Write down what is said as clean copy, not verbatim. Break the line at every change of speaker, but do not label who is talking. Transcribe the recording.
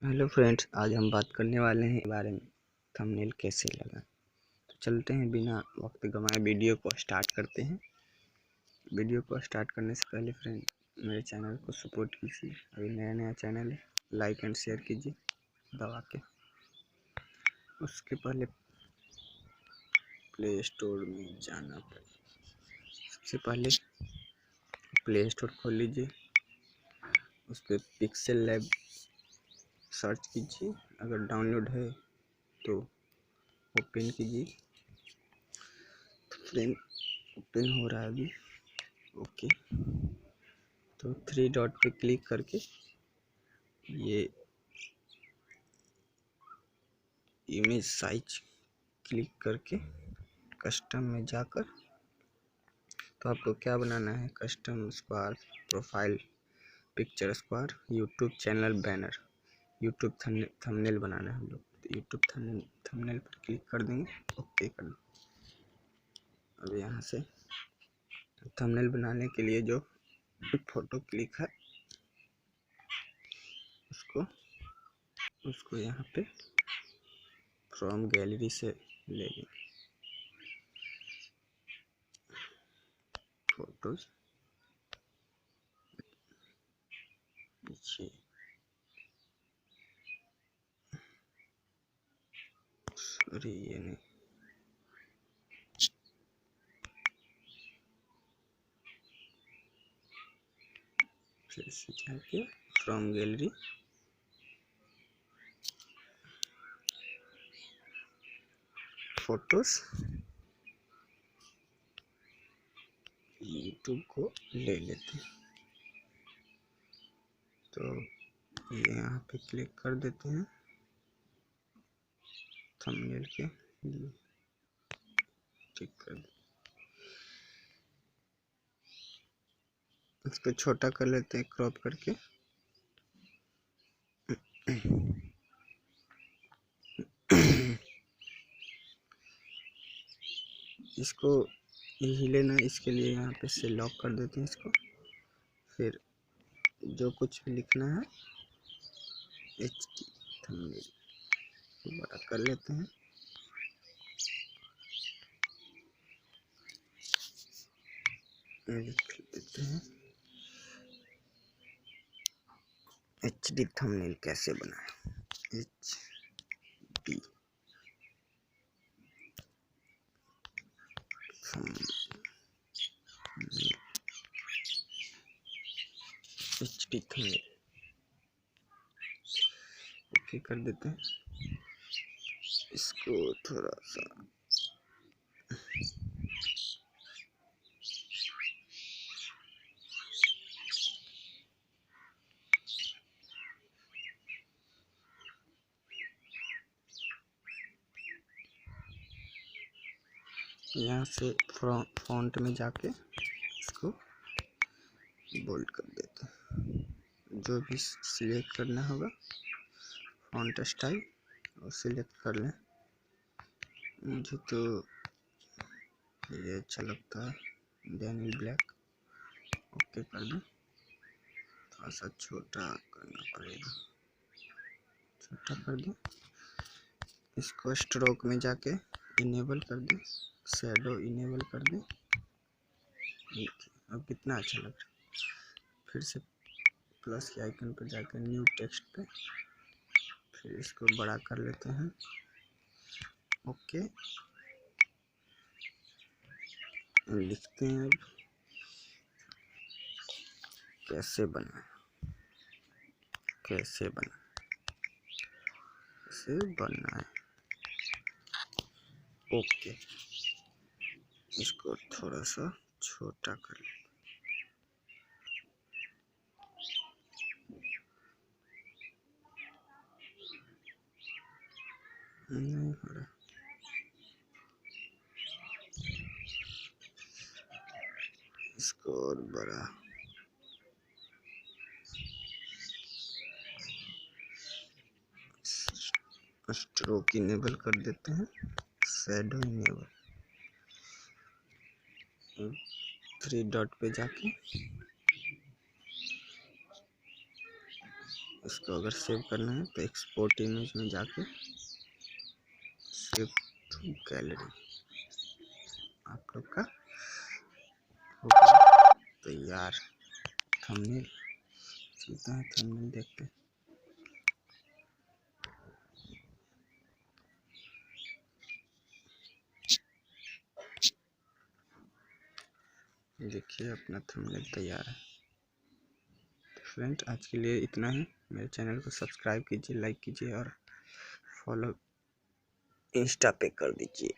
Hello friends, आज हम बात करने वाले हैं बारे में थंबनेल कैसे लगाएं। तो चलते हैं, बिना वक्त गंवाए वीडियो को स्टार्ट करते हैं। वीडियो को स्टार्ट करने से पहले फ्रेंड मेरे चैनल को सपोर्ट कीजिए। अभी नया चैनल है, लाइक एंड शेयर कीजिए दबा के। उसके पहले प्ले स्टोर में जाना पड़ेगा। सबसे पहले प्ले स्टोर खोल लीजिए, उस पर पिक्सेल लैब सर्च कीजिए। अगर डाउनलोड है तो ओपन कीजिए। तो फ्रेंड ओपन हो रहा है अभी। ओके, तो 3 डॉट पे क्लिक करके ये इमेज साइज क्लिक करके कस्टम में जाकर, तो आपको क्या बनाना है, custom square profile picture square YouTube channel banner YouTube thumbnail बनाना है हम लोग। तो यूट्यूब थंबनेल पर क्लिक कर देंगे, ओके कर देंगे। अब यहाँ से थंबनेल बनाने के लिए जो फोटो क्लिक है उसको यहाँ पे फ्रॉम गैलरी से ले लें फोटोज। सॉरी, ये नहीं, फिर से जाके फ्रॉम गैलरी फोटोज यूट्यूब को ले लेते हैं। तो ये यहाँ पे क्लिक कर देते हैं थंबनेल के लिए, क्लिक कर देते। इसको छोटा कर लेते हैं क्रॉप करके। इसको हिले ना, इसके लिए यहाँ पे से लॉक कर देते हैं इसको। फिर जो कुछ भी लिखना है थंबनेल बड़ा कर लेते हैं। लिख देते हैं HD थंबनेल कैसे बनाएं। HD थंबनेल ओके कर देते हैं। इसको थोड़ा सा यहाँ से फॉन्ट में जाके इसको बोल्ड कर देते हैं। जो भी सिलेक्ट करना होगा फॉन्ट स्टाइल और सिलेक्ट कर लें। मुझे तो ये अच्छा लगता है, डैनियल ब्लैक, ओके कर दें। थोड़ा सा छोटा करना पड़ेगा, छोटा कर दें। इसको स्ट्रोक में जाके इनेबल कर दें, शैडो इनेबल कर दें। अब कितना अच्छा लग रहा है। फिर से प्लस के आइकन पर जाकर न्यू टेक्स्ट पे, फिर इसको बड़ा कर लेते हैं, ओके। लिखते हैं अब कैसे बना है, ओके। इसको थोड़ा सा छोटा कर लें, नहीं हो रहा। इसको और बड़ा, स्ट्रोक इनेबल कर देते हैं, शैडो इनेबल। 3 डॉट पे जाके इसको अगर सेव करना है तो एक्सपोर्ट इमेज में जाके सेव टू गैलरी, आप लोग का हो गया तैयार थंबनेल। चलते हैं थंबनेल देखते हैं। देखिए अपना थंबनेल तैयार है। फ्रेंड आज के लिए इतना ही। मेरे चैनल को सब्सक्राइब कीजिए, लाइक कीजिए और फॉलो इंस्टा पे कर दीजिए।